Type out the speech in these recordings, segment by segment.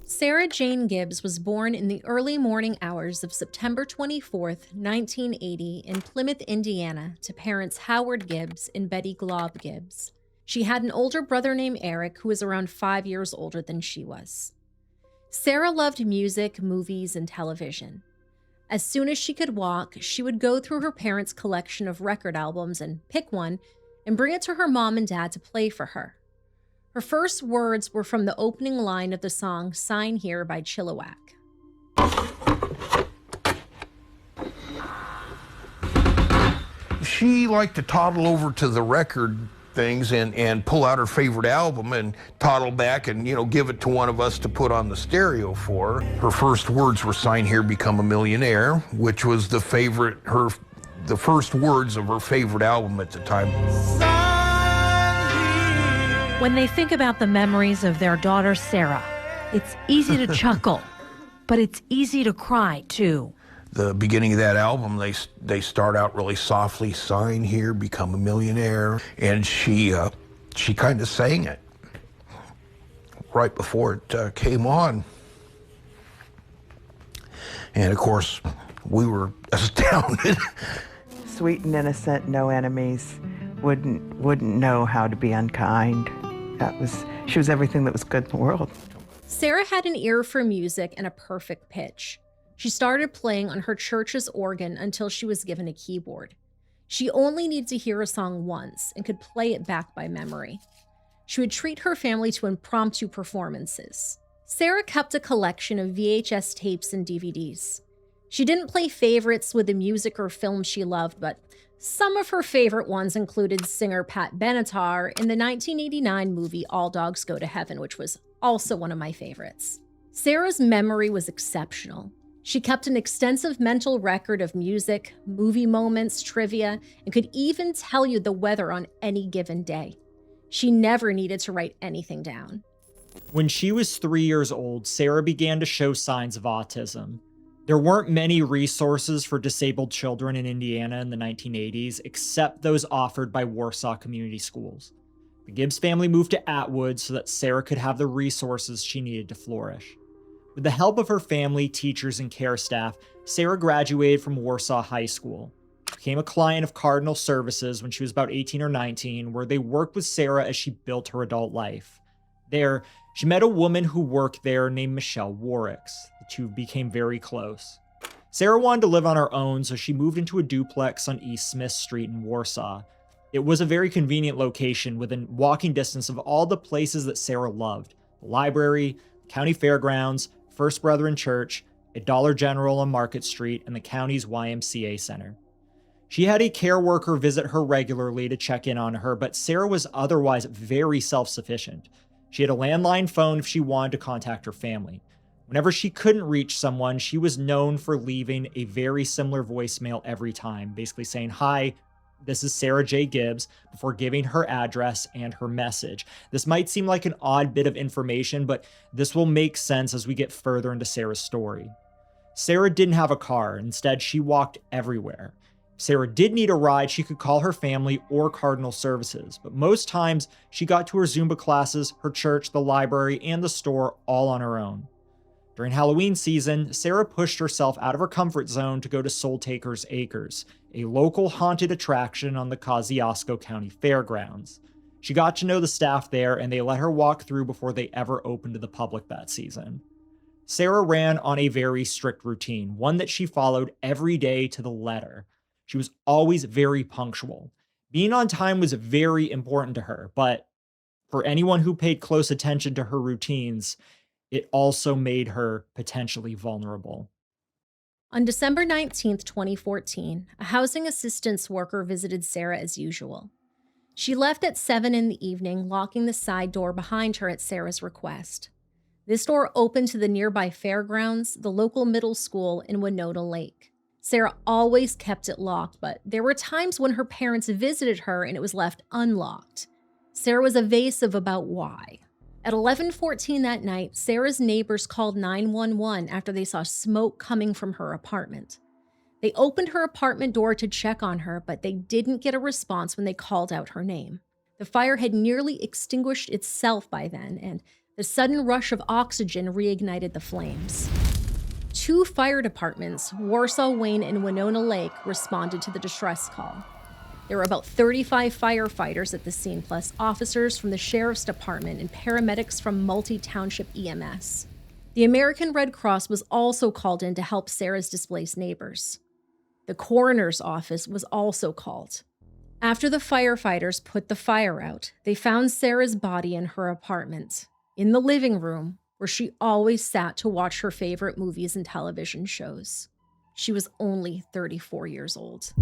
Sarah Jane Gibbs was born in the early morning hours of September 24th, 1980 in Plymouth, Indiana, to parents Howard Gibbs and Betty Glaub Gibbs. She had an older brother named Eric, who was around 5 years older than she was. Sarah loved music, movies, and television. As soon as she could walk, she would go through her parents' collection of record albums and pick one and bring it to her mom and dad to play for her. Her first words were from the opening line of the song Sign Here by Chilliwack. She liked to toddle over to the record things and pull out her favorite album and toddle back and, give it to one of us to put on the stereo for her. Her first words were Sign Here, Become a Millionaire, which was the first words of her favorite album at the time. When they think about the memories of their daughter, Sarah, it's easy to chuckle, but it's easy to cry, too. The beginning of that album, they start out really softly, Sign Here, Become a Millionaire, and she kind of sang it right before it came on. And, of course, we were astounded. Sweet and innocent, no enemies, wouldn't know how to be unkind. She was everything that was good in the world. Sarah had an ear for music and a perfect pitch. She started playing on her church's organ until she was given a keyboard. She only needed to hear a song once and could play it back by memory. She would treat her family to impromptu performances. Sarah kept a collection of VHS tapes and DVDs. She didn't play favorites with the music or films she loved, but some of her favorite ones included singer Pat Benatar in the 1989 movie All Dogs Go to Heaven, which was also one of my favorites. Sarah's memory was exceptional. She kept an extensive mental record of music, movie moments, trivia, and could even tell you the weather on any given day. She never needed to write anything down. When she was 3 years old, Sarah began to show signs of autism. There weren't many resources for disabled children in Indiana in the 1980s, except those offered by Warsaw community schools. The Gibbs family moved to Atwood so that Sarah could have the resources she needed to flourish. With the help of her family, teachers, and care staff, Sarah graduated from Warsaw High School. She became a client of Cardinal Services when she was about 18 or 19, where they worked with Sarah as she built her adult life. There, she met a woman who worked there named Michelle Warricks. The two became very close. Sarah wanted to live on her own, so she moved into a duplex on East Smith Street in Warsaw. It was a very convenient location within walking distance of all the places that Sarah loved: the library, the county fairgrounds, First Brethren Church, a Dollar General on Market Street, and the county's YMCA center. She had a care worker visit her regularly to check in on her, but Sarah was otherwise very self-sufficient. She had a landline phone if she wanted to contact her family. Whenever she couldn't reach someone, she was known for leaving a very similar voicemail every time, basically saying, "Hi, this is Sarah J. Gibbs," before giving her address and her message. This might seem like an odd bit of information, but this will make sense as we get further into Sarah's story. Sarah didn't have a car. Instead, she walked everywhere. If Sarah did need a ride, she could call her family or Cardinal Services, but most times she got to her Zumba classes, her church, the library, and the store all on her own. During Halloween season, Sarah pushed herself out of her comfort zone to go to Soul Taker's Acres, a local haunted attraction on the Kosciusko County Fairgrounds. She got to know the staff there, and they let her walk through before they ever opened to the public that season. Sarah ran on a very strict routine, one that she followed every day to the letter. She was always very punctual. Being on time was very important to her, but for anyone who paid close attention to her routines, it also made her potentially vulnerable. On December 19th, 2014, a housing assistance worker visited Sarah as usual. She left at 7 in the evening, locking the side door behind her at Sarah's request. This door opened to the nearby fairgrounds, the local middle school, and Winona Lake. Sarah always kept it locked, but there were times when her parents visited her and it was left unlocked. Sarah was evasive about why. At 11:14 that night, Sarah's neighbors called 911 after they saw smoke coming from her apartment. They opened her apartment door to check on her, but they didn't get a response when they called out her name. The fire had nearly extinguished itself by then, and The sudden rush of oxygen reignited the flames. 2 fire departments, Warsaw, Wayne, and Winona Lake, responded to the distress call. There were about 35 firefighters at the scene, plus officers from the Sheriff's Department and paramedics from multi-township EMS. The American Red Cross was also called in to help Sarah's displaced neighbors. The coroner's office was also called. After the firefighters put the fire out, they found Sarah's body in her apartment, in the living room, where she always sat to watch her favorite movies and television shows. She was only 34 years old.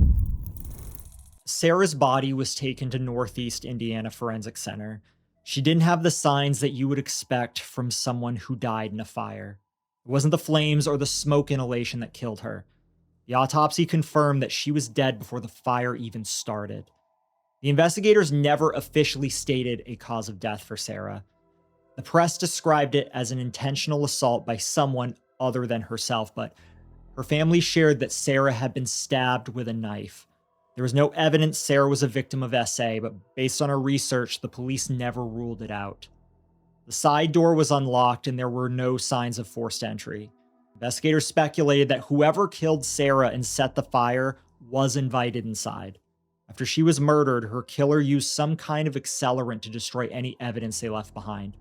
Sarah's body was taken to Northeast Indiana Forensic Center. She didn't have the signs that you would expect from someone who died in a fire. It wasn't the flames or the smoke inhalation that killed her. The autopsy confirmed that she was dead before the fire even started. The investigators never officially stated a cause of death for Sarah. The press described it as an intentional assault by someone other than herself, but her family shared that Sarah had been stabbed with a knife. There was no evidence Sarah was a victim of SA, but based on her research, the police never ruled it out. The side door was unlocked and there were no signs of forced entry. Investigators speculated that whoever killed Sarah and set the fire was invited inside. After she was murdered, her killer used some kind of accelerant to destroy any evidence they left behind.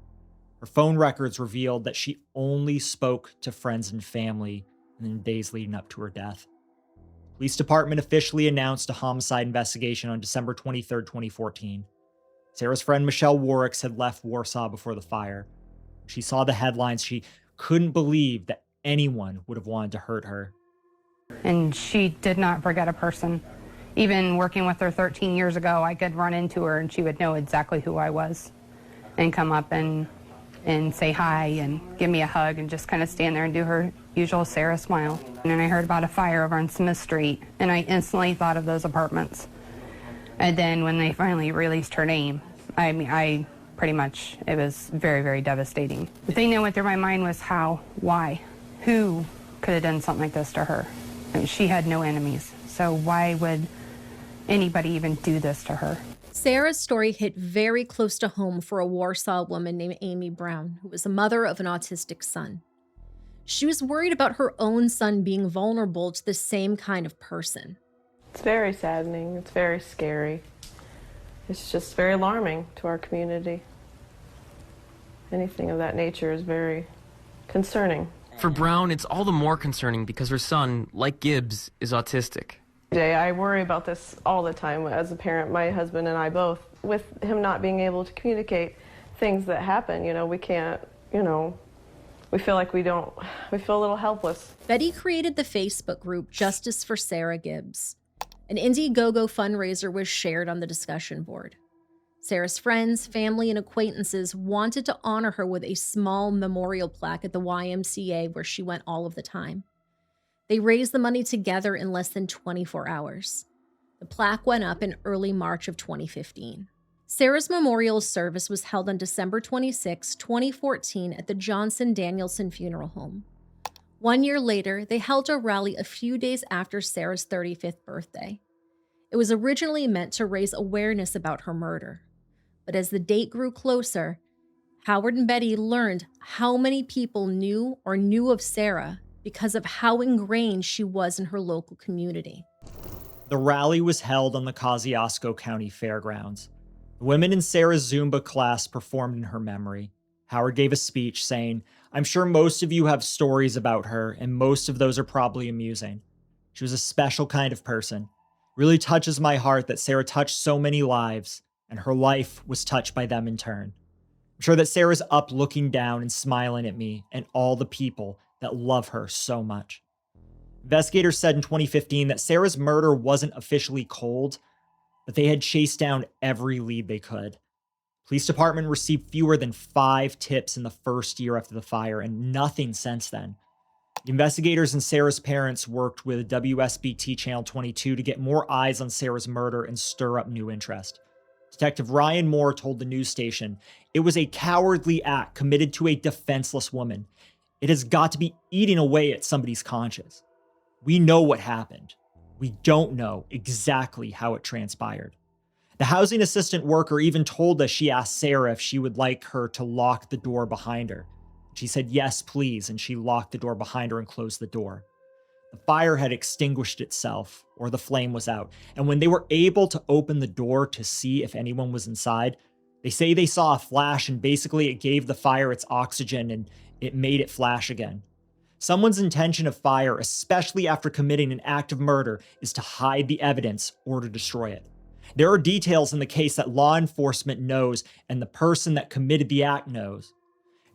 Her phone records revealed that she only spoke to friends and family in the days leading up to her death. The police department officially announced a homicide investigation on December 23, 2014. Sarah's friend Michelle Warricks had left Warsaw before the fire. When she saw the headlines, she couldn't believe that anyone would have wanted to hurt her. And she did not forget a person. Even working with her 13 years ago, I could run into her and she would know exactly who I was and come up and say hi and give me a hug and just kind of stand there and do her usual Sarah smile. And then I heard about a fire over on Smith Street and I instantly thought of those apartments. And then when they finally released her name, I pretty much, it was very, very devastating. The thing that went through my mind was how, why, who could have done something like this to her? I mean, she had no enemies, so why would anybody even do this to her? Sarah's story hit very close to home for a Warsaw woman named Amy Brown, who was a mother of an autistic son. She was worried about her own son being vulnerable to the same kind of person. It's very saddening. It's very scary. It's just very alarming to our community. Anything of that nature is very concerning. For Brown, it's all the more concerning because her son, like Gibbs, is autistic. I worry about this all the time as a parent, my husband and I both, with him not being able to communicate things that happen. We can't, we feel like we feel a little helpless. Betty created the Facebook group Justice for Sarah Gibbs. An Indiegogo fundraiser was shared on the discussion board. Sarah's friends, family, and acquaintances wanted to honor her with a small memorial plaque at the YMCA where she went all of the time. They raised the money together in less than 24 hours. The plaque went up in early March of 2015. Sarah's memorial service was held on December 26, 2014 at the Johnson Danielson Funeral Home. 1 year later, they held a rally a few days after Sarah's 35th birthday. It was originally meant to raise awareness about her murder. But as the date grew closer, Howard and Betty learned how many people knew or knew of Sarah because of how ingrained she was in her local community. The rally was held on the Kosciusko County Fairgrounds. The women in Sarah's Zumba class performed in her memory. Howard gave a speech saying, "I'm sure most of you have stories about her, and most of those are probably amusing. She was a special kind of person. Really touches my heart that Sarah touched so many lives, and her life was touched by them in turn. I'm sure that Sarah's up looking down and smiling at me and all the people that love her so much." Investigators said in 2015 that Sarah's murder wasn't officially cold, but they had chased down every lead they could. Police department received fewer than 5 tips in the first year after the fire, and nothing since then. The investigators and Sarah's parents worked with WSBT Channel 22 to get more eyes on Sarah's murder and stir up new interest. Detective Ryan Moore told the news station, "It was a cowardly act committed to a defenseless woman. It has got to be eating away at somebody's conscience. We know what happened. We don't know exactly how it transpired." The housing assistant worker even told us she asked Sarah if she would like her to lock the door behind her. She said, yes, please, and she locked the door behind her and closed the door. The fire had extinguished itself, or the flame was out, and when they were able to open the door to see if anyone was inside, they say they saw a flash, and basically it gave the fire its oxygen and it made it flash again. Someone's intention of fire, especially after committing an act of murder, is to hide the evidence or to destroy it. There are details in the case that law enforcement knows and the person that committed the act knows.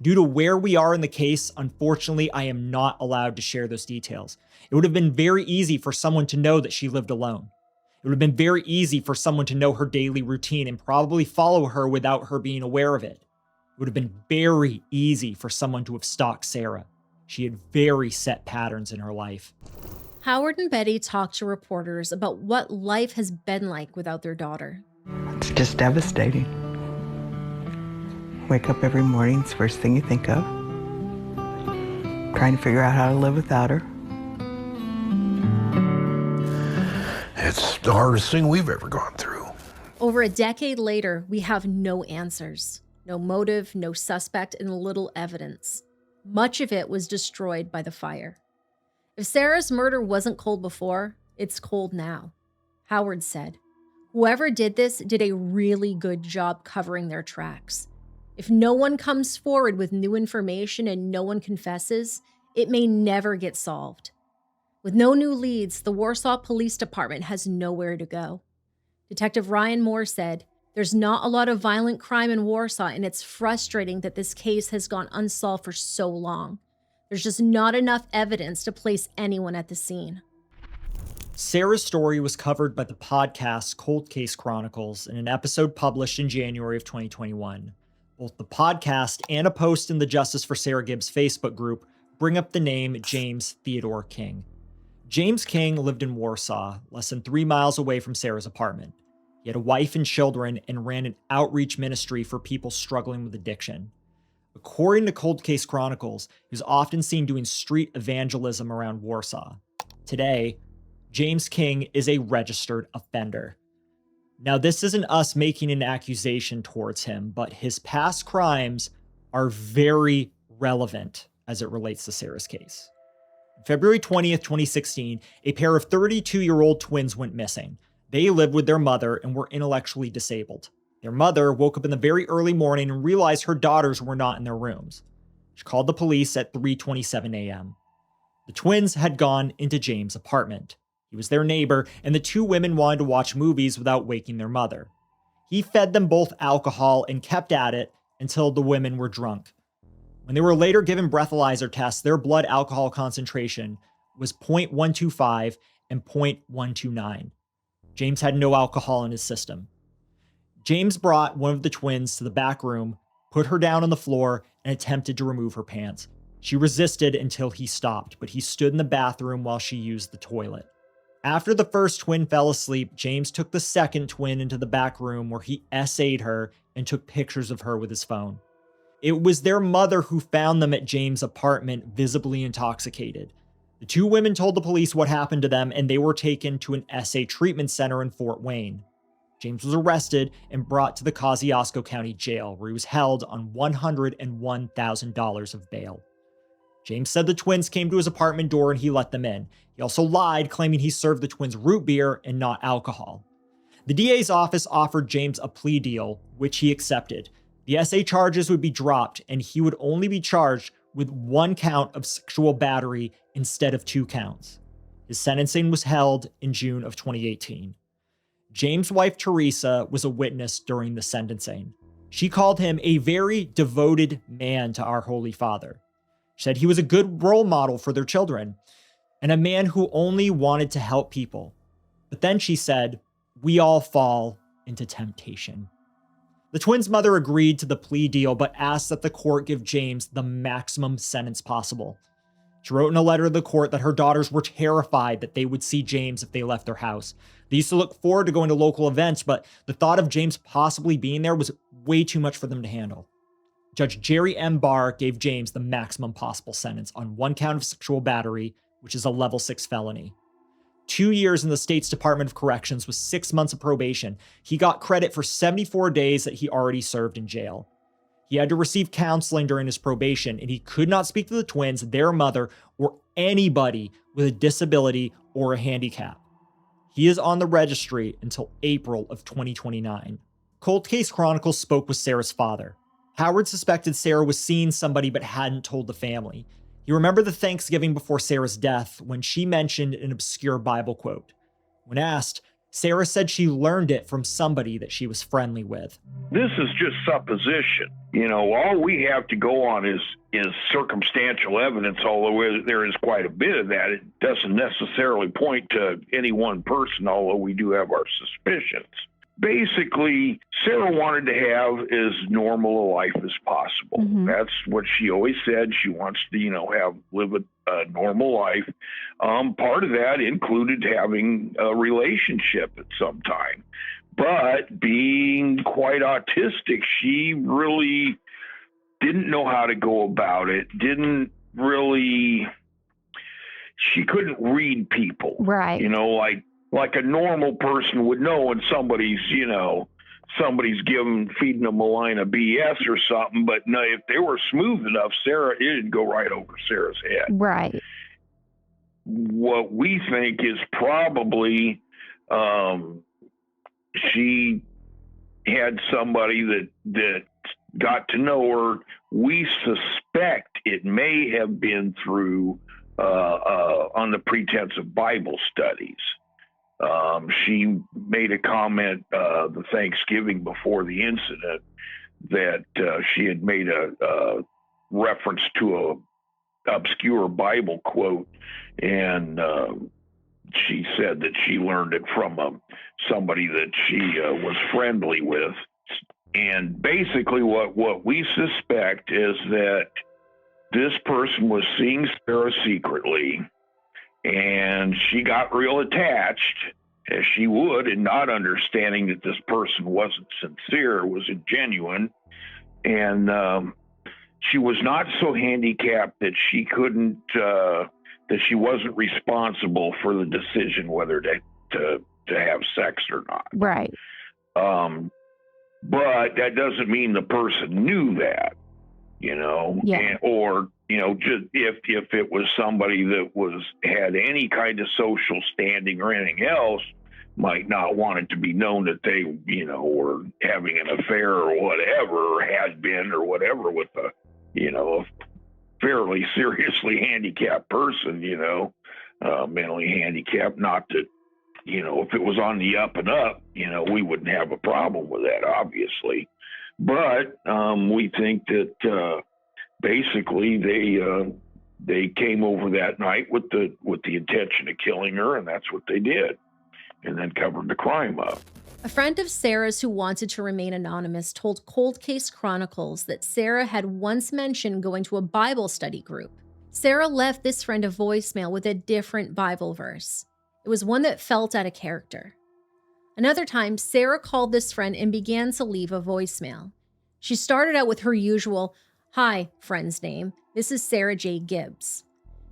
Due to where we are in the case, unfortunately, I am not allowed to share those details. It would have been very easy for someone to know that she lived alone. It would have been very easy for someone to know her daily routine and probably follow her without her being aware of it. It would have been very easy for someone to have stalked Sarah. She had very set patterns in her life. Howard and Betty talked to reporters about what life has been like without their daughter. It's just devastating. Wake up every morning, it's the first thing you think of. Trying to figure out how to live without her. It's the hardest thing we've ever gone through. Over a decade later, we have no answers, no motive, no suspect, and little evidence. Much of it was destroyed by the fire. If Sarah's murder wasn't cold before, it's cold now. Howard said, whoever did this did a really good job covering their tracks. If no one comes forward with new information and no one confesses, it may never get solved. With no new leads, the Warsaw Police Department has nowhere to go. Detective Ryan Moore said, there's not a lot of violent crime in Warsaw, and it's frustrating that this case has gone unsolved for so long. There's just not enough evidence to place anyone at the scene. Sarah's story was covered by the podcast Cold Case Chronicles in an episode published in January of 2021. Both the podcast and a post in the Justice for Sarah Gibbs Facebook group bring up the name James Theodore King. James King lived in Warsaw, less than 3 miles away from Sarah's apartment. He had a wife and children and ran an outreach ministry for people struggling with addiction. According to Cold Case Chronicles, he was often seen doing street evangelism around Warsaw. Today, James King is a registered offender. Now, this isn't us making an accusation towards him, but his past crimes are very relevant as it relates to Sarah's case. On February 20th, 2016, a pair of 32-year-old twins went missing. They lived with their mother and were intellectually disabled. Their mother woke up in the very early morning and realized her daughters were not in their rooms. She called the police at 3:27 a.m. The twins had gone into James' apartment. He was their neighbor, and the two women wanted to watch movies without waking their mother. He fed them both alcohol and kept at it until the women were drunk. When they were later given breathalyzer tests, their blood alcohol concentration was 0.125 and 0.129. James had no alcohol in his system. James brought one of the twins to the back room, put her down on the floor, and attempted to remove her pants. She resisted until he stopped, but he stood in the bathroom while she used the toilet. After the first twin fell asleep, James took the second twin into the back room where he essayed her and took pictures of her with his phone. It was their mother who found them at James' apartment, visibly intoxicated. The two women told the police what happened to them, and they were taken to an SA treatment center in Fort Wayne. James was arrested and brought to the Kosciusko County Jail, where he was held on $101,000 of bail. James said the twins came to his apartment door and he let them in. He also lied, claiming he served the twins root beer and not alcohol. The DA's office offered James a plea deal, which he accepted. The SA charges would be dropped, and he would only be charged with 1 count of sexual battery instead of 2 counts. His sentencing was held in June of 2018. James' wife, Teresa, was a witness during the sentencing. She called him a very devoted man to our Holy Father. She said he was a good role model for their children and a man who only wanted to help people. But then she said, we all fall into temptation. The twins' mother agreed to the plea deal, but asked that the court give James the maximum sentence possible. She wrote in a letter to the court that her daughters were terrified that they would see James if they left their house. They used to look forward to going to local events, but the thought of James possibly being there was way too much for them to handle. Judge Jerry M. Barr gave James the maximum possible sentence on 1 count of sexual battery, which is a level 6 felony. 2 years in the state's Department of Corrections with 6 months of probation, he got credit for 74 days that he already served in jail. He had to receive counseling during his probation, and he could not speak to the twins, their mother, or anybody with a disability or a handicap. He is on the registry until April of 2029. Cold Case Chronicles spoke with Sarah's father. Howard suspected Sarah was seeing somebody but hadn't told the family. He remembered the Thanksgiving before Sarah's death when she mentioned an obscure Bible quote. When asked, Sarah said she learned it from somebody that she was friendly with. This is just supposition. All we have to go on is circumstantial evidence, although there is quite a bit of that. It doesn't necessarily point to any one person, although we do have our suspicions. Basically, Sarah wanted to have as normal a life as possible. Mm-hmm. That's what she always said. She wants to, live a normal life. Part of that included having a relationship at some time. But being quite autistic, she really didn't know how to go about it. She couldn't read people. Right. Like a normal person would know when somebody's feeding them a line of BS or something. But no, if they were smooth enough, it'd go right over Sarah's head. Right. What we think is probably she had somebody that got to know her. We suspect it may have been through on the pretense of Bible studies. She made a comment the Thanksgiving before the incident that she had made a reference to a obscure Bible quote, and she said that she learned it from somebody that she was friendly with. And basically what we suspect is that this person was seeing Sarah secretly, and she got real attached, as she would, and not understanding that this person wasn't sincere, wasn't genuine. And she was not so handicapped that she couldn't, that she wasn't responsible for the decision whether to have sex or not. Right. But that doesn't mean the person knew that, Yeah. or just if it was somebody that had any kind of social standing or anything else, might not want it to be known that they, were having an affair or whatever, or had been or whatever with a fairly seriously handicapped person, mentally handicapped. Not that, if it was on the up and up, we wouldn't have a problem with that, obviously. But we think that basically they came over that night with the intention of killing her, and that's what they did, and then covered the crime up. A friend of Sarah's who wanted to remain anonymous told Cold Case Chronicles that Sarah had once mentioned going to a Bible study group. Sarah left this friend a voicemail with a different Bible verse. It was one that felt out of character. Another time, Sarah called this friend and began to leave a voicemail. She started out with her usual, "Hi, friend's name. This is Sarah J. Gibbs."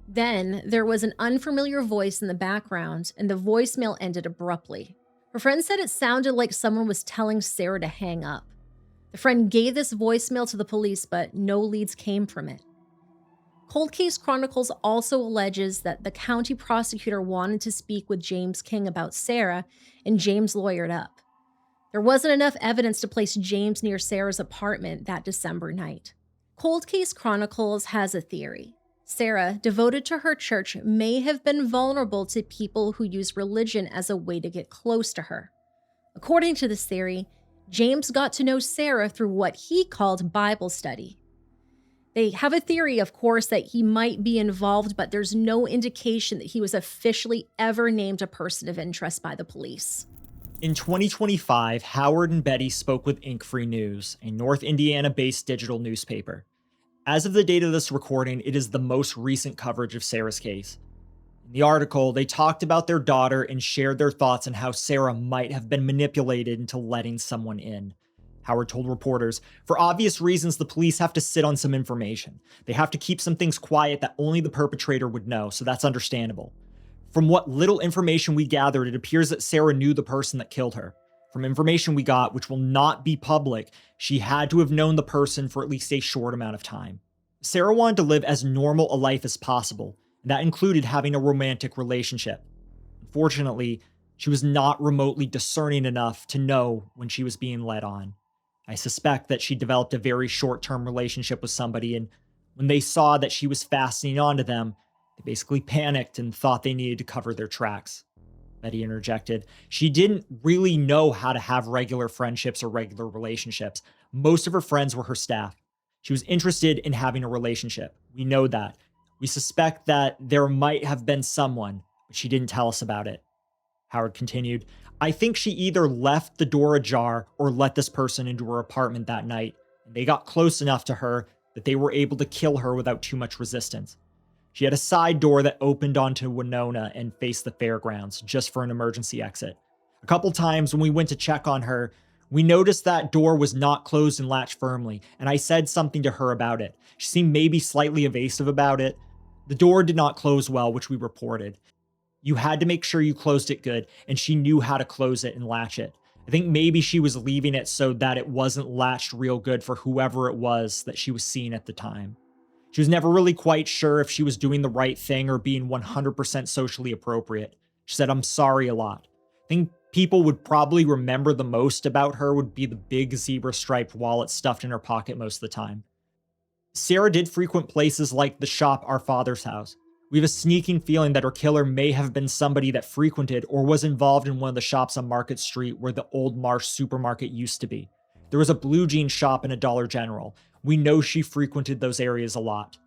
Then there was an unfamiliar voice in the background, and the voicemail ended abruptly. Her friend said it sounded like someone was telling Sarah to hang up. The friend gave this voicemail to the police, but no leads came from it. Cold Case Chronicles also alleges that the county prosecutor wanted to speak with James King about Sarah, and James lawyered up. There wasn't enough evidence to place James near Sarah's apartment that December night. Cold Case Chronicles has a theory. Sarah, devoted to her church, may have been vulnerable to people who use religion as a way to get close to her. According to this theory, James got to know Sarah through what he called Bible study. They have a theory, of course, that he might be involved, but there's no indication that he was officially ever named a person of interest by the police. In 2025, Howard and Betty spoke with Ink Free News, a North Indiana-based digital newspaper. As of the date of this recording, it is the most recent coverage of Sarah's case. In the article, they talked about their daughter and shared their thoughts on how Sarah might have been manipulated into letting someone in. Howard told reporters, "For obvious reasons, the police have to sit on some information. They have to keep some things quiet that only the perpetrator would know, so that's understandable. From what little information we gathered, it appears that Sarah knew the person that killed her. From information we got, which will not be public, she had to have known the person for at least a short amount of time. Sarah wanted to live as normal a life as possible, and that included having a romantic relationship. Unfortunately, she was not remotely discerning enough to know when she was being led on. I suspect that she developed a very short-term relationship with somebody, and when they saw that she was fastening onto them, they basically panicked and thought they needed to cover their tracks. Betty interjected. She didn't really know how to have regular friendships or regular relationships. Most of her friends were her staff. She was interested in having a relationship. We know that. We suspect that there might have been someone, but she didn't tell us about it. Howard continued, I think she either left the door ajar or let this person into her apartment that night, and they got close enough to her that they were able to kill her without too much resistance. She had a side door that opened onto Winona and faced the fairgrounds, just for an emergency exit. A couple times when we went to check on her, we noticed that door was not closed and latched firmly, and I said something to her about it. She seemed maybe slightly evasive about it. The door did not close well, which we reported. You had to make sure you closed it good, and she knew how to close it and latch it. I think maybe she was leaving it so that it wasn't latched real good for whoever it was that she was seeing at the time. She was never really quite sure if she was doing the right thing or being 100% socially appropriate. She said, I'm sorry a lot. I think people would probably remember the most about her would be the big zebra-striped wallet stuffed in her pocket most of the time. Sarah did frequent places like the shop Our Father's House. We have a sneaking feeling that her killer may have been somebody that frequented or was involved in one of the shops on Market Street where the Old Marsh supermarket used to be. There was a blue jean shop and a Dollar General. We know she frequented those areas a lot.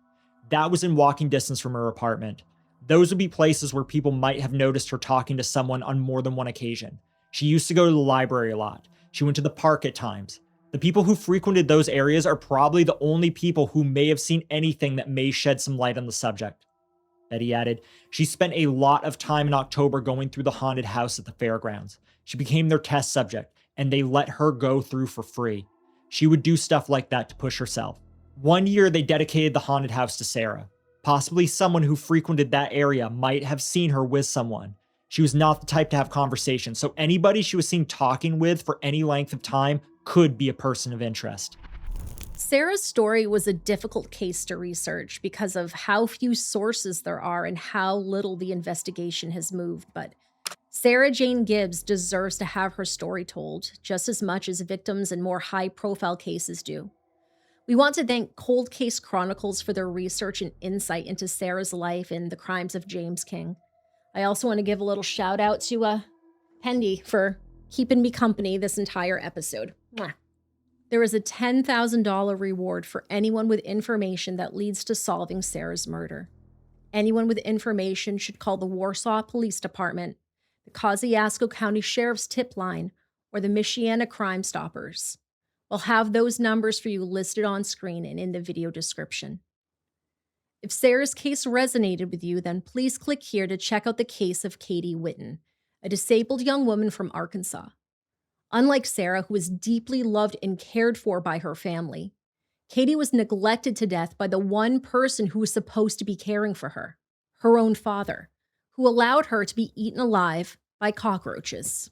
That was in walking distance from her apartment. Those would be places where people might have noticed her talking to someone on more than one occasion. She used to go to the library a lot. She went to the park at times. The people who frequented those areas are probably the only people who may have seen anything that may shed some light on the subject. Betty added, she spent a lot of time in October going through the haunted house at the fairgrounds. She became their test subject, and they let her go through for free. She would do stuff like that to push herself. One year, they dedicated the haunted house to Sarah. Possibly someone who frequented that area might have seen her with someone. She was not the type to have conversations, so anybody she was seen talking with for any length of time could be a person of interest. Sarah's story was a difficult case to research because of how few sources there are and how little the investigation has moved, but Sarah Jane Gibbs deserves to have her story told just as much as victims in more high-profile cases do. We want to thank Cold Case Chronicles for their research and insight into Sarah's life and the crimes of James King. I also want to give a little shout out to Pendy for keeping me company this entire episode. Mwah. There is a $10,000 reward for anyone with information that leads to solving Sarah's murder. Anyone with information should call the Warsaw Police Department, the Kosciusko County Sheriff's Tip Line, or the Michiana Crime Stoppers. We'll have those numbers for you listed on screen and in the video description. If Sarah's case resonated with you, then please click here to check out the case of Katie Witten, a disabled young woman from Arkansas. Unlike Sarah, who was deeply loved and cared for by her family, Katie was neglected to death by the one person who was supposed to be caring for her, her own father, who allowed her to be eaten alive by cockroaches.